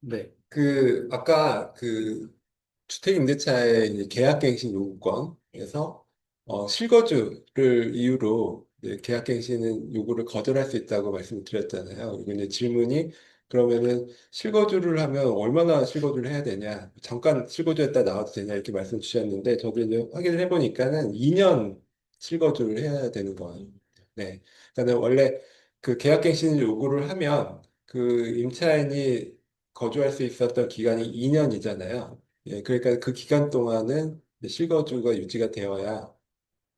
네. 아까 주택임대차의 이제 계약갱신 요구권에서, 실거주를 이유로 이제 계약갱신은 요구를 거절할 수 있다고 말씀을 드렸잖아요. 그리고 이제 질문이, 그러면은 실거주를 하면 얼마나 실거주를 해야 되냐, 잠깐 실거주했다 나와도 되냐, 이렇게 말씀 주셨는데, 저도 이제 확인을 해보니까는 2년 실거주를 해야 되는 거예요. 네. 그러니까 원래 계약갱신 요구를 하면 임차인이 거주할 수 있었던 기간이 2년이잖아요. 예, 그러니까 그 기간 동안은 이제 실거주가 유지가 되어야,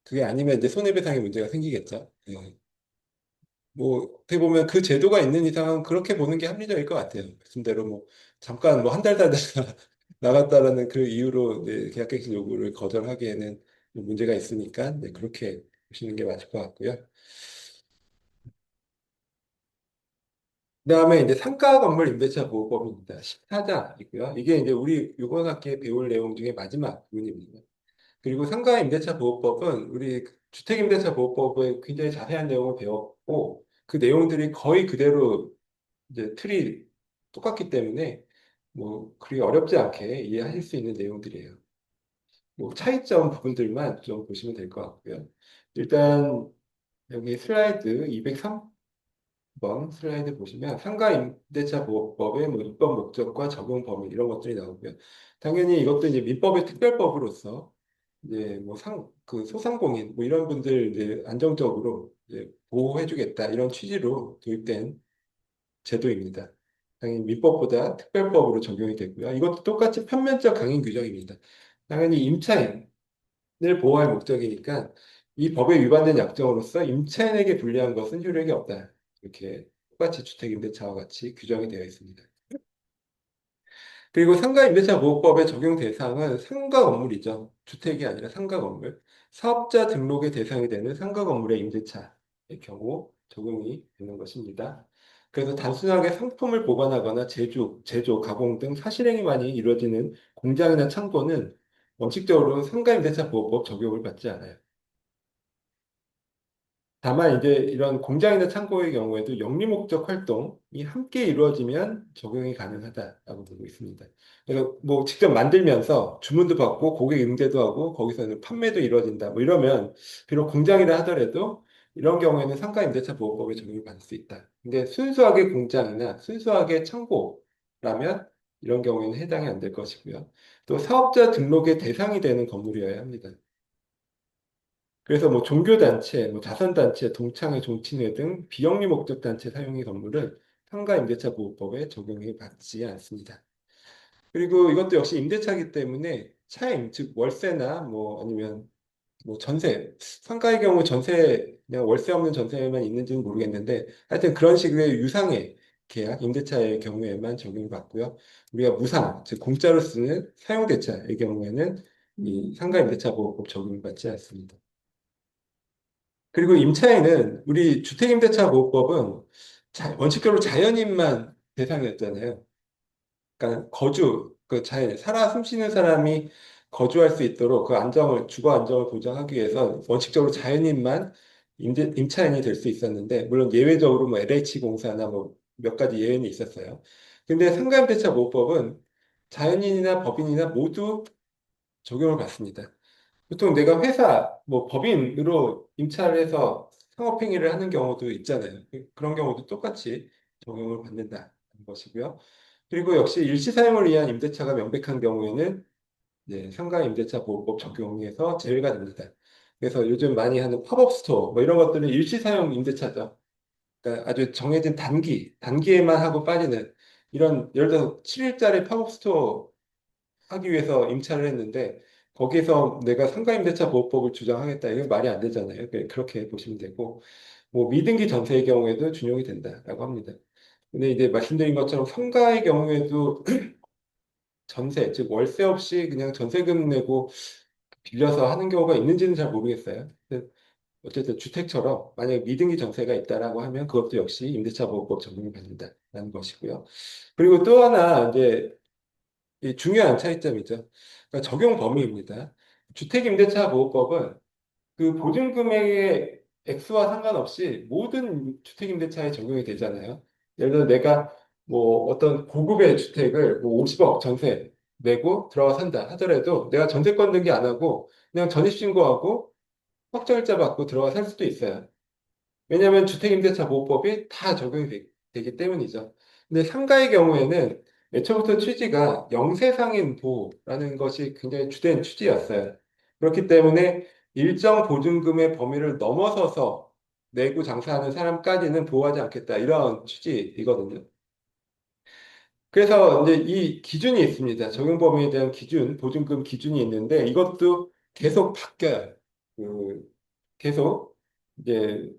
그게 아니면 이제 손해배상의 문제가 생기겠죠. 예. 뭐 어떻게 보면 그 제도가 있는 이상은 그렇게 보는 게 합리적일 것 같아요. 말씀대로 뭐 잠깐 뭐 한 달 살다 나갔다라는 그 이유로 이제 계약갱신 요구를 거절하기에는 문제가 있으니까, 네, 그렇게 보시는 게 맞을 것 같고요. 그다음에 이제 상가 건물 임대차 보호법입니다. 14장이고요. 이게 이제 우리 요번학기에 배울 내용 중에 마지막 부분입니다. 그리고 상가 임대차 보호법은 우리 주택 임대차 보호법에 굉장히 자세한 내용을 배웠고, 그 내용들이 거의 그대로 이제 틀이 똑같기 때문에 뭐 그리 어렵지 않게 이해하실 수 있는 내용들이에요. 뭐 차이점 부분들만 좀 보시면 될 것 같고요. 일단 여기 슬라이드 203번 슬라이드 보시면 상가 임대차 보호법의 뭐 입법 목적과 적용 범위 이런 것들이 나오고요. 당연히 이것도 이제 민법의 특별법으로서 이제 뭐 소상공인 뭐 이런 분들 이제 안정적으로 이제 보호해주겠다 이런 취지로 도입된 제도입니다. 당연히 민법보다 특별법으로 적용이 되고요. 이것도 똑같이 편면적 강행 규정입니다. 당연히 임차인을 보호할 목적이니까 이 법에 위반된 약정으로서 임차인에게 불리한 것은 효력이 없다. 이렇게 똑같이 주택임대차와 같이 규정이 되어 있습니다. 그리고 상가임대차보호법의 적용 대상은 상가 건물이죠. 주택이 아니라 상가 건물. 사업자 등록의 대상이 되는 상가 건물의 임대차의 경우 적용이 되는 것입니다. 그래서 단순하게 상품을 보관하거나 제조, 가공 등 사실행위만이 이루어지는 공장이나 창고는 원칙적으로 상가임대차보호법 적용을 받지 않아요. 다만 이제 이런 공장이나 창고의 경우에도 영리 목적 활동이 함께 이루어지면 적용이 가능하다라고 보고 있습니다. 그래서 뭐 직접 만들면서 주문도 받고 고객 응대도 하고 거기서는 판매도 이루어진다. 뭐 이러면 비록 공장이라 하더라도 이런 경우에는 상가임대차 보호법에 적용을 받을 수 있다. 근데 순수하게 공장이나 순수하게 창고라면 이런 경우에는 해당이 안 될 것이고요. 또 사업자 등록의 대상이 되는 건물이어야 합니다. 그래서 뭐 종교단체, 뭐 자선단체, 동창회, 종친회 등 비영리 목적 단체 사용의 건물은 상가 임대차 보호법에 적용이 받지 않습니다. 그리고 이것도 역시 임대차이기 때문에 차임, 즉 월세나 뭐 아니면 뭐 전세, 상가의 경우 전세, 그냥 월세 없는 전세만 있는지는 모르겠는데 하여튼 그런 식의 유상의 계약, 임대차의 경우에만 적용을 받고요. 우리가 무상, 즉 공짜로 쓰는 사용대차의 경우에는 이 상가 임대차 보호법 적용을 받지 않습니다. 그리고 임차인은 우리 주택임대차보호법은 원칙적으로 자연인만 대상이었잖아요. 그러니까 살아 숨쉬는 사람이 거주할 수 있도록 주거 안정을 보장하기 위해서 원칙적으로 자연인만 임차인이 될 수 있었는데, 물론 예외적으로 뭐 LH공사나 뭐 몇 가지 예외는 있었어요. 근데 상가임대차보호법은 자연인이나 법인이나 모두 적용을 받습니다. 보통 내가 뭐 법인으로 임차를 해서 상업행위를 하는 경우도 있잖아요. 그런 경우도 똑같이 적용을 받는다는 것이고요. 그리고 역시 일시 사용을 위한 임대차가 명백한 경우에는 상가 임대차 보호법 적용에서 제외가 됩니다. 그래서 요즘 많이 하는 팝업 스토어 뭐 이런 것들은 일시 사용 임대차죠. 그러니까 아주 정해진 단기에만 하고 빠지는 이런 예를 들어서 7일짜리 팝업 스토어 하기 위해서 임차를 했는데 거기에서 내가 상가임대차 보호법을 주장하겠다 이건 말이 안 되잖아요. 그렇게 보시면 되고 뭐 미등기 전세의 경우에도 준용이 된다라고 합니다. 근데 이제 말씀드린 것처럼 상가의 경우에도 전세 즉 월세 없이 그냥 전세금 내고 빌려서 하는 경우가 있는지는 잘 모르겠어요. 근데 어쨌든 주택처럼 만약에 미등기 전세가 있다라고 하면 그것도 역시 임대차 보호법 적용이 받는다라는 것이고요. 그리고 또 하나 이제 이 중요한 차이점이죠. 그러니까 적용 범위입니다. 주택임대차보호법은 그 보증금액의 액수와 상관없이 모든 주택임대차에 적용이 되잖아요. 예를 들어 내가 뭐 어떤 고급의 주택을 뭐 50억 전세 내고 들어가 산다 하더라도 내가 전세권 등기 안 하고 그냥 전입신고하고 확정일자 받고 들어가 살 수도 있어요. 왜냐하면 주택임대차보호법이 다 적용이 기 때문이죠. 근데 상가의 경우에는 애초부터 취지가 영세상인 보호라는 것이 굉장히 주된 취지였어요. 그렇기 때문에 일정 보증금의 범위를 넘어서서 내고 장사하는 사람까지는 보호하지 않겠다. 이런 취지이거든요. 그래서 이제 이 기준이 있습니다. 적용 범위에 대한 기준, 보증금 기준이 있는데 이것도 계속 바뀌어요. 계속 이제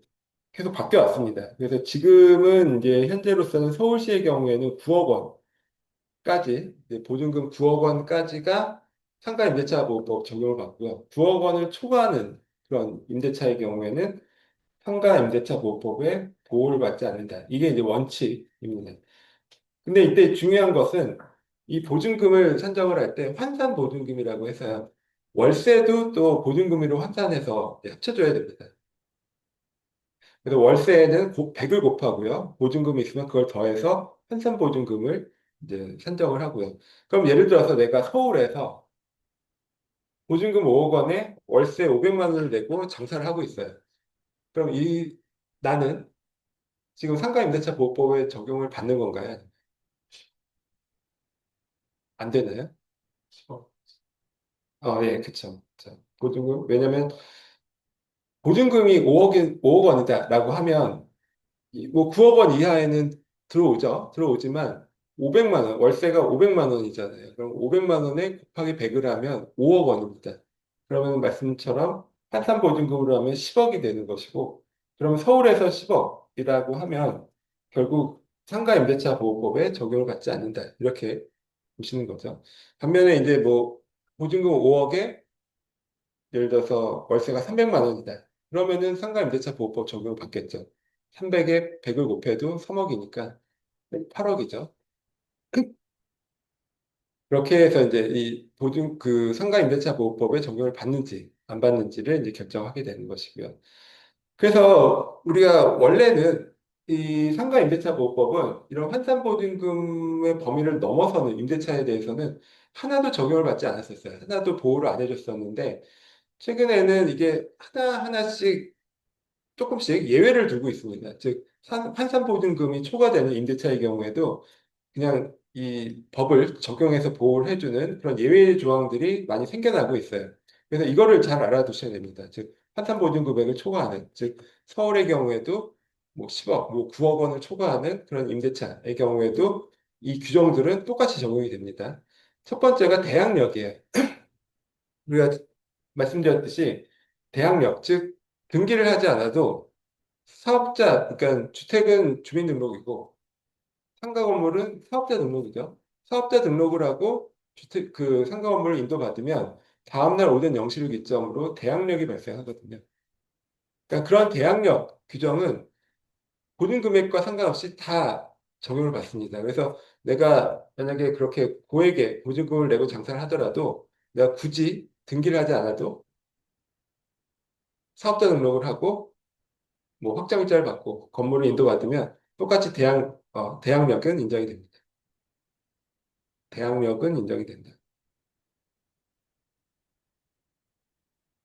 계속 바뀌어 왔습니다. 그래서 지금은 이제 현재로서는 서울시의 경우에는 9억 원까지 이제 보증금 9억 원까지가 상가 임대차 보호법 적용을 받고요. 9억 원을 초과하는 그런 임대차의 경우에는 상가 임대차 보호법에 보호를 받지 않는다. 이게 이제 원칙입니다. 근데 이때 중요한 것은 이 보증금을 산정을 할 때 환산 보증금이라고 해서요. 월세도 또 보증금으로 환산해서 합쳐줘야 됩니다. 그래서 월세는 100을 곱하고요. 보증금이 있으면 그걸 더해서 환산 보증금을 이제 산정을 하고요. 그럼 예를 들어서 내가 서울에서 보증금 5억 원에 월세 500만 원을 내고 장사를 하고 있어요. 그럼 나는 지금 상가임대차 보호법에 적용을 받는 건가요? 안 되나요? 어, 예, 그쵸. 자, 보증금, 왜냐면 보증금이 5억 원이다라고 하면 뭐 9억 원 이하에는 들어오죠. 들어오지만 500만 원, 월세가 500만 원이잖아요. 그럼 500만 원에 곱하기 100을 하면 5억 원입니다. 그러면 말씀처럼 한산보증금으로 하면 10억이 되는 것이고, 그러면 서울에서 10억이라고 하면 결국 상가임대차 보호법에 적용을 받지 않는다. 이렇게 보시는 거죠. 반면에 이제 뭐 보증금 5억에 예를 들어서 월세가 300만 원이다. 그러면은 상가임대차 보호법 적용을 받겠죠. 300에 100을 곱해도 3억이니까 8억이죠. 그렇게 해서 이제 이 보증 그 상가임대차 보호법에 적용을 받는지 안 받는지를 이제 결정하게 되는 것이고요. 그래서 우리가 원래는 이 상가임대차 보호법은 이런 환산보증금의 범위를 넘어서는 임대차에 대해서는 하나도 적용을 받지 않았었어요. 하나도 보호를 안 해줬었는데 최근에는 이게 하나하나씩 조금씩 예외를 두고 있습니다. 즉, 환산보증금이 초과되는 임대차의 경우에도 그냥 이 법을 적용해서 보호를 해주는 그런 예외 조항들이 많이 생겨나고 있어요. 그래서 이거를 잘 알아두셔야 됩니다. 즉, 환산보증 금액을 초과하는, 즉, 서울의 경우에도 뭐 10억, 뭐 9억 원을 초과하는 그런 임대차의 경우에도 이 규정들은 똑같이 적용이 됩니다. 첫 번째가 대항력이에요. 우리가 말씀드렸듯이 대항력, 즉, 등기를 하지 않아도 사업자, 그러니까 주택은 주민등록이고 상가 건물은 사업자 등록이죠. 사업자 등록을 하고 주택 그 상가 건물을 인도받으면 다음날 오전 0시를 기점으로 대항력이 발생하거든요. 그러니까 그런 대항력 규정은 보증 금액과 상관없이 다 적용을 받습니다. 그래서 내가 만약에 그렇게 고액의 보증금을 내고 장사를 하더라도 내가 굳이 등기를 하지 않아도 사업자 등록을 하고 뭐 확정일자를 받고 건물을 인도받으면 똑같이 대항력은 인정이 됩니다. 대항력은 인정이 된다.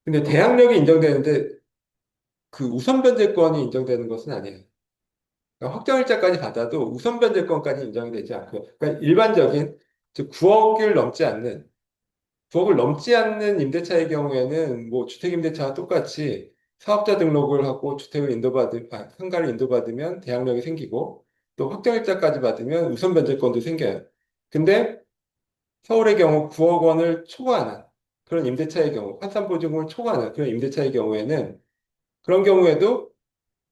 근데 대항력이 인정되는데 그 우선 변제권이 인정되는 것은 아니에요. 그러니까 확정일자까지 받아도 우선 변제권까지 인정이 되지 않고요. 그러니까 일반적인 즉 9억을 넘지 않는 임대차의 경우에는 뭐 주택임대차와 똑같이 사업자 등록을 하고 상가를 인도받으면 대항력이 생기고 또 확정일자까지 받으면 우선 변제권도 생겨요. 근데 서울의 경우 9억 원을 초과하는 그런 임대차의 경우, 환산보증금을 초과하는 그런 임대차의 경우에는 그런 경우에도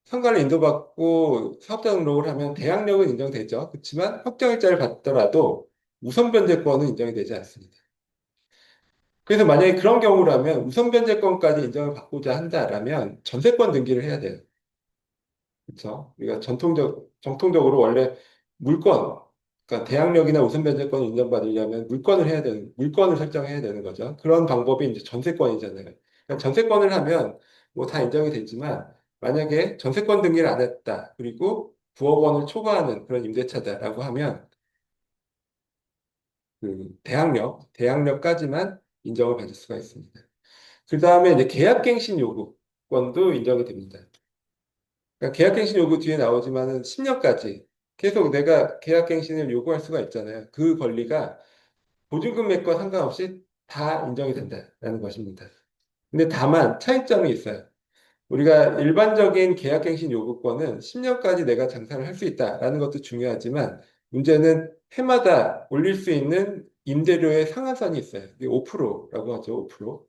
상가를 인도받고 사업자 등록을 하면 대항력은 인정되죠. 그렇지만 확정일자를 받더라도 우선 변제권은 인정이 되지 않습니다. 그래서 만약에 그런 경우라면 우선 변제권까지 인정을 받고자 한다라면 전세권 등기를 해야 돼요. 그렇죠? 우리가 정통적으로 원래 물권, 그러니까 대항력이나 우선 변제권을 인정받으려면 물권을 설정해야 되는 거죠. 그런 방법이 이제 전세권이잖아요. 그러니까 전세권을 하면 뭐 다 인정이 되지만 만약에 전세권 등기를 안 했다. 그리고 9억 원을 초과하는 그런 임대차다라고 하면 그 대항력까지만 인정을 받을 수가 있습니다. 그 다음에 이제 계약갱신 요구권도 인정이 됩니다. 그러니까 계약갱신 요구 뒤에 나오지만은 10년까지 계속 내가 계약갱신을 요구할 수가 있잖아요. 그 권리가 보증금액과 상관없이 다 인정이 된다라는 것입니다. 근데 다만 차이점이 있어요. 우리가 일반적인 계약갱신 요구권은 10년까지 내가 장사를 할 수 있다라는 것도 중요하지만 문제는 해마다 올릴 수 있는 임대료의 상한선이 있어요. 이게 5%라고 하죠, 5%.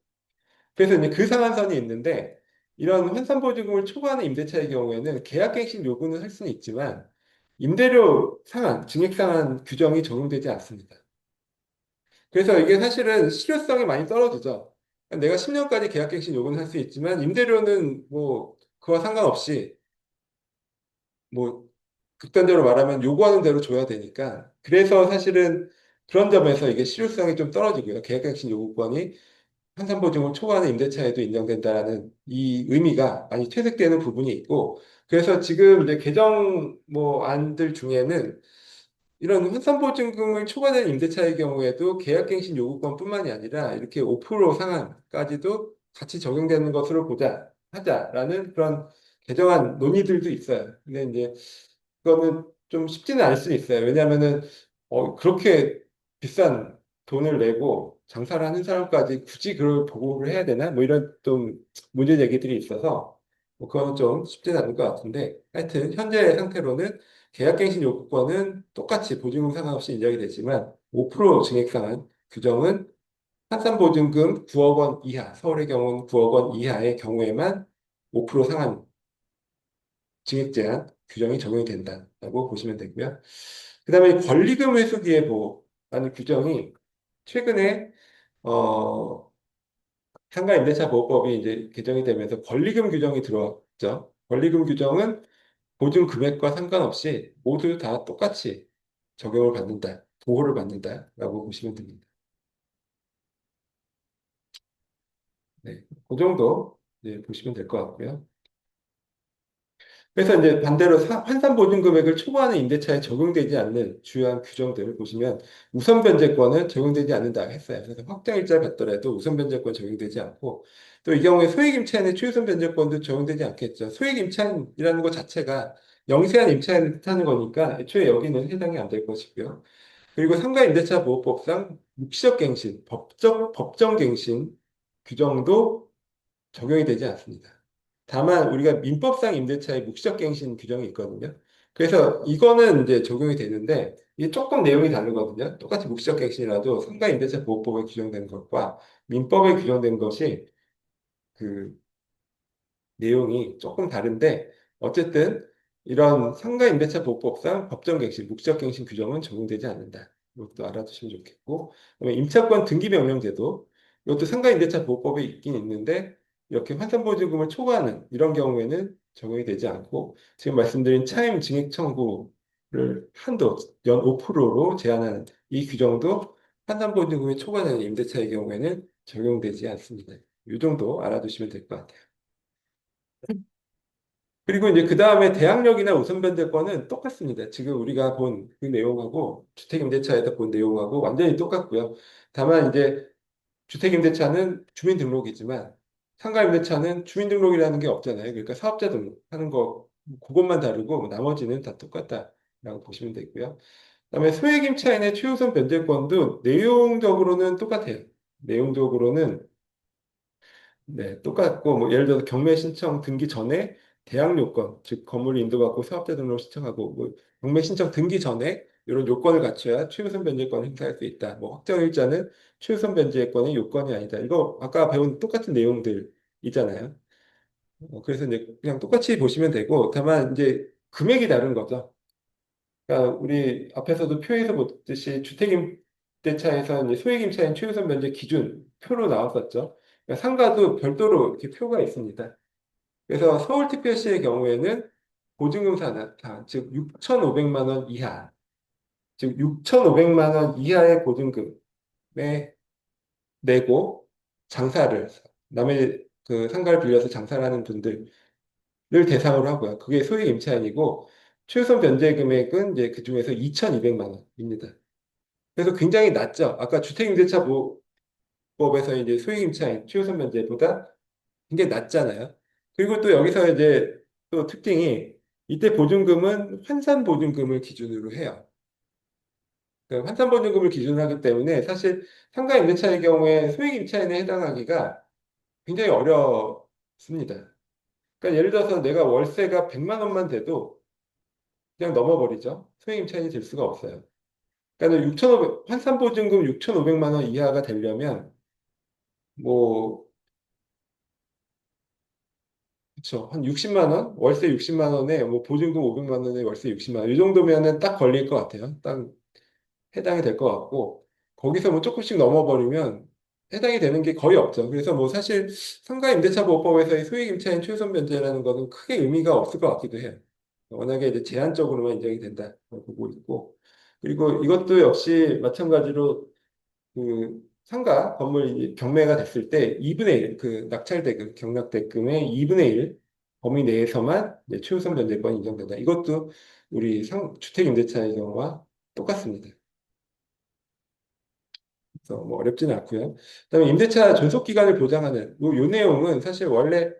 그래서 이제 그 상한선이 있는데 이런 환산보증금을 초과하는 임대차의 경우에는 계약갱신 요구는 할 수는 있지만 임대료 상한, 증액 상한 규정이 적용되지 않습니다. 그래서 이게 사실은 실효성이 많이 떨어지죠. 내가 10년까지 계약갱신 요구는 할 수 있지만 임대료는 뭐 그와 상관없이 뭐 극단적으로 말하면 요구하는 대로 줘야 되니까 그래서 사실은 그런 점에서 이게 실효성이 좀 떨어지고요. 계약갱신 요구권이 환산보증을 초과하는 임대차에도 인정된다라는 이 의미가 많이 퇴색되는 부분이 있고 그래서 지금 이제 개정 뭐 안들 중에는 이런 환산보증금을 초과된 임대차의 경우에도 계약갱신 요구권뿐만이 아니라 이렇게 5% 상한까지도 같이 적용되는 것으로 하자라는 그런 개정안 논의들도 있어요. 근데 이제 그거는 좀 쉽지는 않을 수 있어요. 왜냐하면은 그렇게 비싼 돈을 내고 장사를 하는 사람까지 굳이 그걸 보고를 해야 되나? 뭐 이런 좀 문제 제기들이 있어서 뭐 그건 좀 쉽지는 않을 것 같은데 하여튼 현재 상태로는 계약갱신 요구권은 똑같이 보증금 상관없이 인정이 되지만 5% 증액 상한 규정은 환산보증금 9억 원 이하, 서울의 경우는 9억 원 이하의 경우에만 5% 상한 증액 제한 규정이 적용이 된다고 보시면 되고요. 그 다음에 권리금 회수 기회보호라는 규정이 최근에 어, 상가임대차보호법이 이제 개정이 되면서 권리금 규정이 들어왔죠. 권리금 규정은 보증 금액과 상관없이 모두 다 똑같이 적용을 받는다, 보호를 받는다라고 보시면 됩니다. 네, 그 정도 이제 보시면 될 것 같고요. 그래서 이제 반대로 환산 보증 금액을 초과하는 임대차에 적용되지 않는 주요한 규정들을 보시면 우선 변제권은 적용되지 않는다 했어요. 그래서 확정 일자를 받더라도 우선 변제권 적용되지 않고 또 이 경우에 소액 임차인의 최우선 변제권도 적용되지 않겠죠. 소액 임차인이라는 것 자체가 영세한 임차인을 뜻하는 거니까 애초에 여기는 해당이 안 될 것이고요. 그리고 상가임대차 보호법상 묵시적갱신, 법정갱신 규정도 적용이 되지 않습니다. 다만 우리가 민법상 임대차에 묵시적갱신 규정이 있거든요. 그래서 이거는 이제 적용이 되는데 이게 조금 내용이 다르거든요. 똑같이 묵시적갱신이라도 상가임대차 보호법에 규정된 것과 민법에 규정된 것이 그 내용이 조금 다른데 어쨌든 이런 상가임대차 보호법상 법정갱신, 묵시적갱신 규정은 적용되지 않는다. 이것도 알아두시면 좋겠고 그다음에 임차권 등기명령제도 이것도 상가임대차 보호법에 있긴 있는데 이렇게 환산보증금을 초과하는 이런 경우에는 적용이 되지 않고 지금 말씀드린 차임 증액 청구를 한도 연 5%로 제한하는 이 규정도 환산보증금이 초과되는 임대차의 경우에는 적용되지 않습니다. 이 정도 알아두시면 될 것 같아요. 그리고 이제 그 다음에 대항력이나 우선변제권은 똑같습니다. 지금 우리가 본 그 내용하고 주택임대차에서 본 내용하고 완전히 똑같고요. 다만 이제 주택임대차는 주민등록이지만 상가임대차는 주민등록이라는 게 없잖아요. 그러니까 사업자 등록하는 거 그것만 다르고 나머지는 다 똑같다라고 보시면 되고요. 그다음에 소액임차인의 최우선 변제권도 내용적으로는 똑같아요. 내용적으로는 네, 똑같고, 뭐, 예를 들어서 경매 신청 등기 전에 대항 요건, 즉, 건물 인도받고 사업자 등록을 신청하고, 뭐, 경매 신청 등기 전에 이런 요건을 갖춰야 최우선 변제권을 행사할 수 있다. 뭐, 확정일자는 최우선 변제권의 요건이 아니다. 이거 아까 배운 똑같은 내용들이잖아요. 그래서 이제 그냥 똑같이 보시면 되고, 다만 이제 금액이 다른 거죠. 그러니까 우리 앞에서도 표에서 보듯이 주택임대차에서 이제 소액임차인 최우선 변제 기준 표로 나왔었죠. 그러니까 상가도 별도로 이렇게 표가 있습니다. 그래서 서울특별시의 경우에는 보증금 상한, 즉 6,500만 원 이하, 즉 6,500만 원 이하의 보증금에 내고 장사를 남의 그 상가를 빌려서 장사를 하는 분들을 대상으로 하고요. 그게 소액 임차인이고 최우선 변제 금액은 이제 그 중에서 2,200만 원입니다. 그래서 굉장히 낮죠. 아까 주택임대차 보호법에서 이제 소액임차인 최우선 변제보다 굉장히 낮잖아요. 그리고 또 여기서 이제 또 특징이 이때 보증금은 환산 보증금을 기준으로 해요. 그 환산 보증금을 기준으로 하기 때문에 사실 상가 임대차의 경우에 소액 임차인에 해당하기가 굉장히 어렵습니다. 그러니까 예를 들어서 내가 월세가 100만 원만 돼도 그냥 넘어버리죠. 소액 임차인이 될 수가 없어요. 그러니까 6,500, 환산 보증금 6,500만 원 이하가 되려면 뭐 그쵸. 한 60만 원? 월세 60만 원에 뭐 보증금 500만 원에 월세 60만 원. 이 정도면은 딱 걸릴 것 같아요. 딱 해당이 될 것 같고, 거기서 뭐 조금씩 넘어버리면 해당이 되는 게 거의 없죠. 그래서 뭐 사실 상가 임대차 보호법에서의 소액 임차인 최우선 변제라는 것은 크게 의미가 없을 것 같기도 해요. 워낙에 이제 제한적으로만 인정이 된다 보고 있고, 그리고 이것도 역시 마찬가지로 그 상가 건물 이 경매가 됐을 때 2분의 1, 그 낙찰대금, 경락대금의 2분의 1 범위 내에서만 이제 최우선 변제권이 인정된다. 이것도 우리 주택임대차의 경우와 똑같습니다. 그래서 뭐 어렵지는 않고요. 그다음에 임대차 존속 기간을 보장하는 요 내용은 사실 원래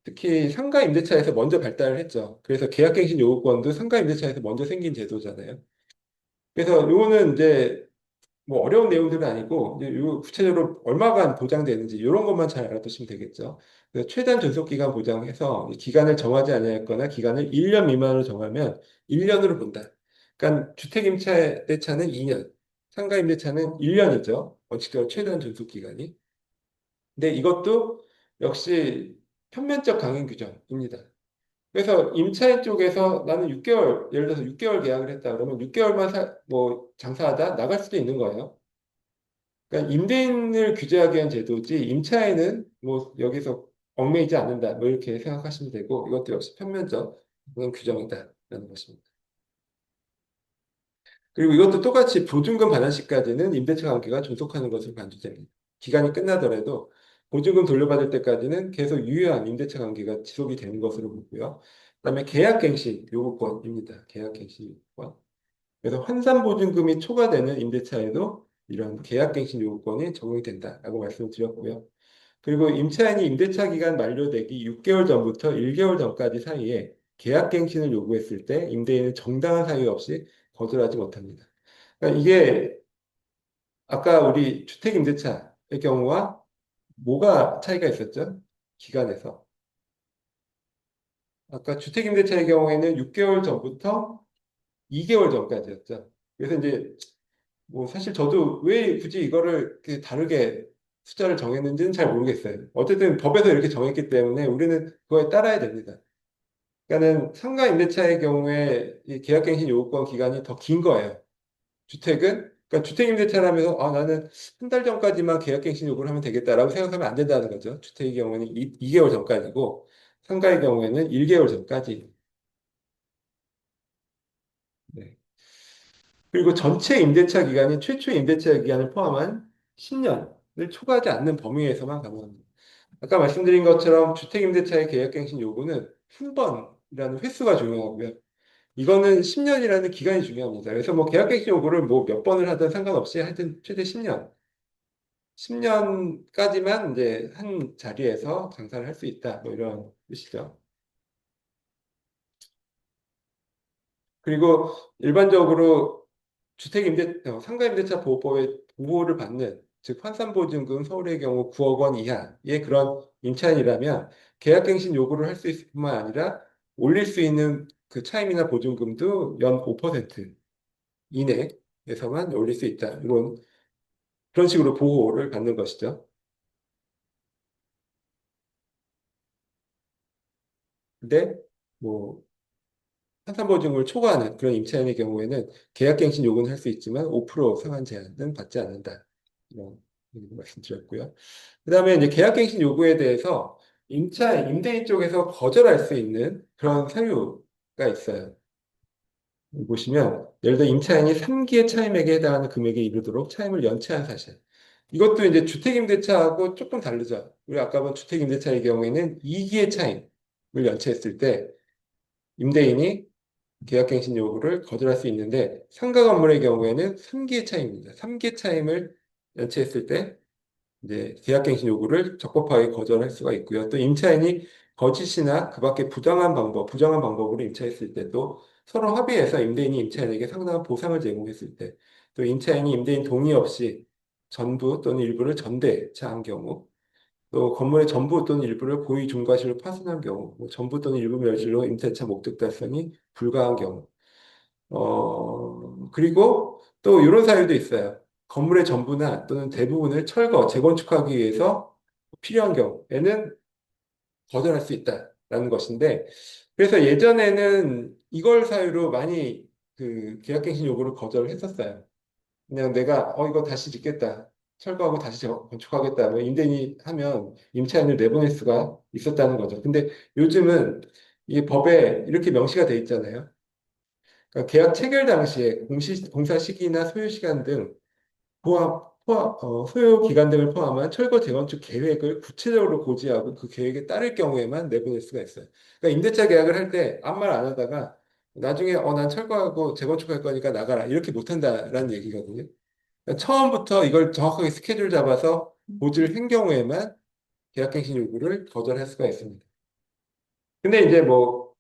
특히 상가 임대차에서 먼저 발달을 했죠. 그래서 계약갱신 요구권도 상가 임대차에서 먼저 생긴 제도잖아요. 그래서 요거는 이제 뭐 어려운 내용들은 아니고 이제 요 구체적으로 얼마간 보장되는지 이런 것만 잘 알아두시면 되겠죠. 그래서 최단 존속 기간 보장해서 기간을 정하지 아니했거나 기간을 1년 미만으로 정하면 1년으로 본다. 그러니까 주택 임차대차는 2년, 상가 임대차는 1년이죠. 원칙적으로 최단 존속 기간이. 근데 이것도 역시 편면적 강행 규정입니다. 그래서 임차인 쪽에서 나는 6개월, 예를 들어서 6개월 계약을 했다 그러면 6개월만 뭐 장사하다 나갈 수도 있는 거예요. 그러니까 임대인을 규제하기 위한 제도지 임차인은 뭐 여기서 얽매이지 않는다 뭐 이렇게 생각하시면 되고 이것도 역시 편면적 그런 규정이다라는 것입니다. 그리고 이것도 똑같이 보증금 반환 시까지는 임대차 관계가 존속하는 것으로 간주됩니다. 기간이 끝나더라도 보증금 돌려받을 때까지는 계속 유효한 임대차 관계가 지속이 되는 것으로 보고요. 그다음에 계약갱신 요구권입니다. 계약갱신 요구권. 그래서 환산보증금이 초과되는 임대차에도 이런 계약갱신 요구권이 적용이 된다라고 말씀을 드렸고요. 그리고 임차인이 임대차 기간 만료되기 6개월 전부터 1개월 전까지 사이에 계약갱신을 요구했을 때 임대인은 정당한 사유 없이 거절하지 못합니다. 그러니까 이게 아까 우리 주택임대차의 경우와 뭐가 차이가 있었죠? 기간에서. 아까 주택임대차의 경우에는 6개월 전부터 2개월 전까지였죠. 그래서 이제 뭐 사실 저도 왜 굳이 이거를 이렇게 다르게 숫자를 정했는지는 잘 모르겠어요. 어쨌든 법에서 이렇게 정했기 때문에 우리는 그거에 따라야 됩니다. 그러니까는 상가 임대차의 경우에 이 계약갱신 요구권 기간이 더 긴 거예요. 주택은 그러니까 주택임대차라면서 아 나는 한 달 전까지만 계약갱신 요구를 하면 되겠다라고 생각하면 안 된다는 거죠. 주택의 경우에는 2개월 전까지고 상가의 경우에는 1개월 전까지. 네. 그리고 전체 임대차 기간이 최초 임대차 기간을 포함한 10년을 초과하지 않는 범위에서만 가능합니다. 아까 말씀드린 것처럼 주택임대차의 계약갱신 요구는 한 번이라는 횟수가 중요하고요. 이거는 10년이라는 기간이 중요합니다. 그래서 뭐 계약갱신 요구를 뭐 몇 번을 하든 상관없이 하여튼 최대 10년. 10년까지만 이제 한 자리에서 장사를 할 수 있다. 뭐 이런 뜻이죠. 그리고 일반적으로 상가임대차 보호법의 보호를 받는 즉 환산보증금 서울의 경우 9억 원 이하의 그런 임차인이라면 계약갱신 요구를 할 수 있을 뿐만 아니라 올릴 수 있는 그 차임이나 보증금도 연 5% 이내에서만 올릴 수 있다. 이런 그런 식으로 보호를 받는 것이죠. 근데 뭐 환산보증금을 초과하는 그런 임차인의 경우에는 계약갱신 요구는 할 수 있지만 5% 상한 제한은 받지 않는다. 이런 말씀드렸고요. 그다음에 이제 계약갱신 요구에 대해서 임대인 쪽에서 거절할 수 있는 그런 사유가 있어요. 보시면 예를 들어 임차인이 3기의 차임액에 해당하는 금액에 이르도록 차임을 연체한 사실. 이것도 이제 주택임대차하고 조금 다르죠. 우리 아까 본 주택임대차의 경우에는 2기의 차임을 연체했을 때 임대인이 계약갱신 요구를 거절할 수 있는데 상가 건물의 경우에는 3기의 차임입니다. 3기의 차임을 연체했을 때 이제 계약갱신 요구를 적법하게 거절할 수가 있고요. 또 임차인이 거짓이나 그 밖에 부정한 방법으로 임차했을 때도 서로 합의해서 임대인이 임차인에게 상당한 보상을 제공했을 때, 또 임차인이 임대인 동의 없이 전부 또는 일부를 전대차한 경우, 또 건물의 전부 또는 일부를 고의 중과실로 파손한 경우, 뭐 전부 또는 일부 멸실로 임대차 목적 달성이 불가한 경우, 그리고 또 이런 사유도 있어요. 건물의 전부나 또는 대부분을 재건축하기 위해서 필요한 경우에는 거절할 수 있다라는 것인데, 그래서 예전에는 이걸 사유로 많이 그 계약갱신 요구를 거절을 했었어요. 그냥 내가 이거 다시 짓겠다. 철거하고 다시 건축하겠다. 뭐 임대인이 하면 임차인을 내보낼 수가 있었다는 거죠. 근데 요즘은 이 법에 이렇게 명시가 돼 있잖아요. 그러니까 계약 체결 당시에 공사 시기나 소요 시간 등 소요 기간 등을 포함한 철거 재건축 계획을 구체적으로 고지하고 그 계획에 따를 경우에만 내보낼 수가 있어요. 그러니까 임대차 계약을 할 때 아무 말 안 하다가 나중에 난 철거하고 재건축할 거니까 나가라 이렇게 못 한다라는 얘기거든요. 그러니까 처음부터 이걸 정확하게 스케줄 잡아서 고지를 한 경우에만 계약갱신 요구를 거절할 수가 있습니다. 근데 이제 뭐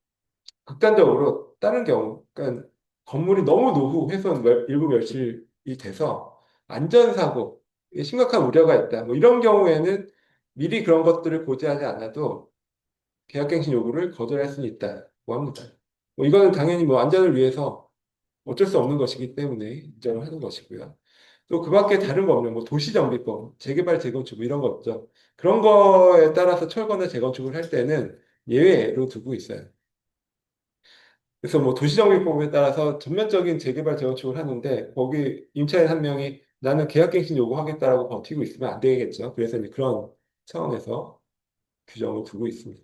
극단적으로 다른 경우, 그러니까 건물이 너무 노후 훼손 일부 멸실이 돼서 안전사고, 심각한 우려가 있다. 뭐 이런 경우에는 미리 그런 것들을 고지하지 않아도 계약갱신 요구를 거절할 수는 있다고 합니다. 뭐 이거는 당연히 뭐 안전을 위해서 어쩔 수 없는 것이기 때문에 인정을 하는 것이고요. 또 그 밖에 다른 법령, 뭐 도시정비법, 재개발, 재건축 뭐 이런 거 있죠. 그런 거에 따라서 철거나 재건축을 할 때는 예외로 두고 있어요. 그래서 뭐 도시정비법에 따라서 전면적인 재개발 재건축을 하는데 거기 임차인 한 명이 나는 계약갱신 요구하겠다라고 버티고 있으면 안 되겠죠. 그래서 이제 그런 차원에서 규정을 두고 있습니다.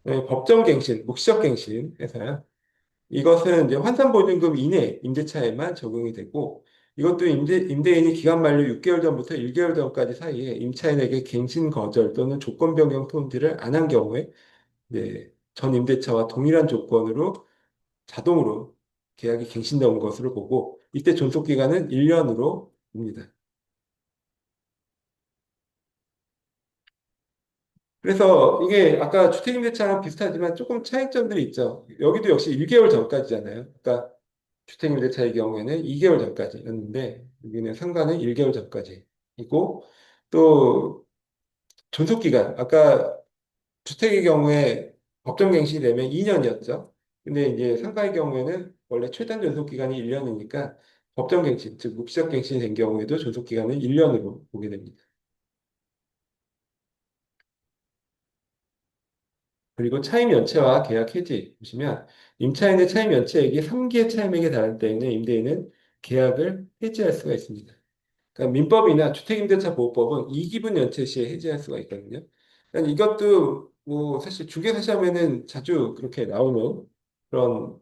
네, 법정갱신, 묵시적갱신에서요. 이것은 이제 환산보증금 이내 임대차에만 적용이 되고 이것도 임대인이 기간 만료 6개월 전부터 1개월 전까지 사이에 임차인에게 갱신 거절 또는 조건 변경 토지를 안 한 경우에 네, 전 임대차와 동일한 조건으로 자동으로 계약이 갱신된 것으로 보고 이때 존속 기간은 1년으로 봅니다. 그래서 이게 아까 주택임대차랑 비슷하지만 조금 차이점들이 있죠. 여기도 역시 1개월 전까지잖아요. 그러니까 주택임대차의 경우에는 2개월 전까지였는데 여기는 상가는 1개월 전까지이고 또 존속기간 아까 주택의 경우에 법정갱신이 되면 2년이었죠. 근데 이제 상가의 경우에는 원래 최단 존속기간이 1년이니까 법정갱신, 즉 묵시적갱신이 된 경우에도 존속기간은 1년으로 보게 됩니다. 그리고 차임 연체와 계약 해지 보시면 임차인의 차임 연체액이 3기의 차임액에 달할 때에는 임대인은 계약을 해지할 수가 있습니다. 그러니까 민법이나 주택임대차 보호법은 이기분 연체 시에 해지할 수가 있거든요. 그러니까 이것도 뭐 사실 중개사시험에는 자주 그렇게 나오는 그런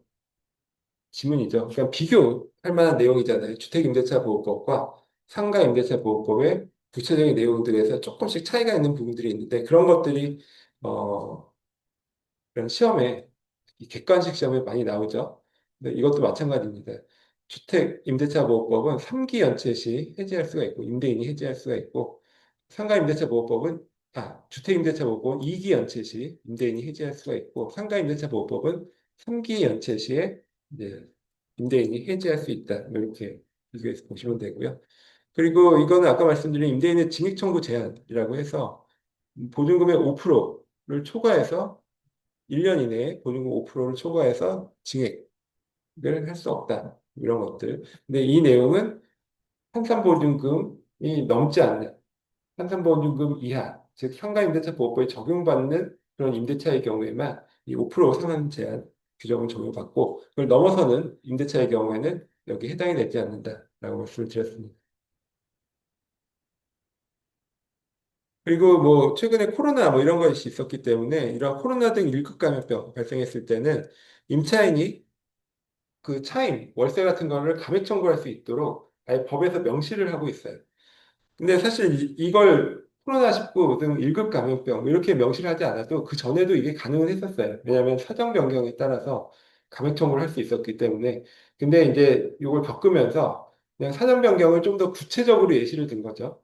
지문이죠. 그러니까 비교할 만한 내용이잖아요. 주택임대차 보호법과 상가임대차 보호법의 구체적인 내용들에서 조금씩 차이가 있는 부분들이 있는데 그런 것들이 어, 그런 시험에 이 객관식 시험에 많이 나오죠. 근데 이것도 마찬가지입니다. 주택 임대차 보호법은 3기 연체 시 해지할 수가 있고 임대인이 해지할 수가 있고 상가 임대차 보호법은 주택 임대차 보호법은 2기 연체 시 임대인이 해지할 수가 있고 상가 임대차 보호법은 3기 연체 시에 이제 임대인이 해지할 수 있다. 이렇게 비교해서 보시면 되고요. 그리고 이거는 아까 말씀드린 임대인의 증액 청구 제한이라고 해서 보증금의 5%를 초과해서 1년 이내에 보증금 5%를 초과해서 증액을 할 수 없다. 이런 것들. 근데 이 내용은 환산보증금이 넘지 않는 환산보증금 이하, 즉 현가임대차 보호법에 적용받는 그런 임대차의 경우에만 이 5% 상한 제한 규정을 적용받고 그걸 넘어서는 임대차의 경우에는 여기 해당이 되지 않는다라고 말씀을 드렸습니다. 그리고 뭐 최근에 코로나 뭐 이런 것이 있었기 때문에 이런 코로나 등 1급 감염병 발생했을 때는 임차인이 그 차임, 월세 같은 거를 감액 청구할 수 있도록 아예 법에서 명시를 하고 있어요. 근데 사실 이걸 코로나19 등 1급 감염병 이렇게 명시를 하지 않아도 그 전에도 이게 가능은 했었어요. 왜냐하면 사정 변경에 따라서 감액 청구를 할 수 있었기 때문에. 근데 이제 이걸 겪으면서 그냥 사전 변경을 좀 더 구체적으로 예시를 든 거죠.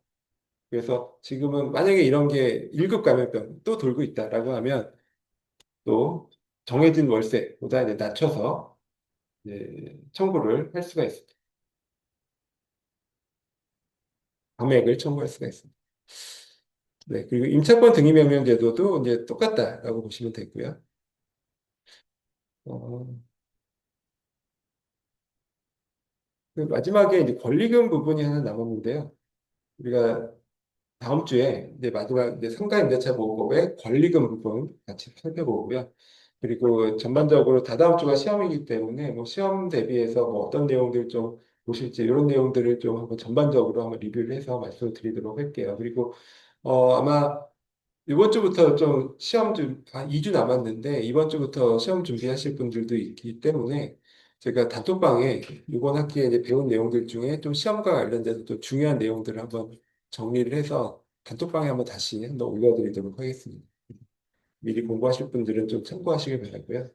그래서 지금은 만약에 이런 게 1급 감염병 또 돌고 있다라고 하면 또 정해진 월세보다 이제 낮춰서 이제 청구를 할 수가 있습니다. 감액을 청구할 수가 있습니다. 네, 그리고 임차권 등기명령 제도도 이제 똑같다라고 보시면 되고요. 어, 그 마지막에 이제 권리금 부분이 하나 남았는데요. 우리가 다음 주에 이제 마지막 이제 상가 임대차 보호법의 권리금 부분 같이 살펴보고요. 그리고 전반적으로 다다음 주가 시험이기 때문에 뭐 시험 대비해서 뭐 어떤 내용들 좀 보실지 이런 내용들을 좀 한번 전반적으로 한번 리뷰를 해서 말씀을 드리도록 할게요. 그리고 아마 이번 주부터 좀 시험 좀, 2주 남았는데, 이번 주부터 시험 준비하실 분들도 있기 때문에, 제가 단톡방에 이번 학기에 이제 배운 내용들 중에 좀 시험과 관련돼서 좀 중요한 내용들을 한번 정리를 해서 단톡방에 한번 다시 한번 올려드리도록 하겠습니다. 미리 공부하실 분들은 좀 참고하시길 바라고요.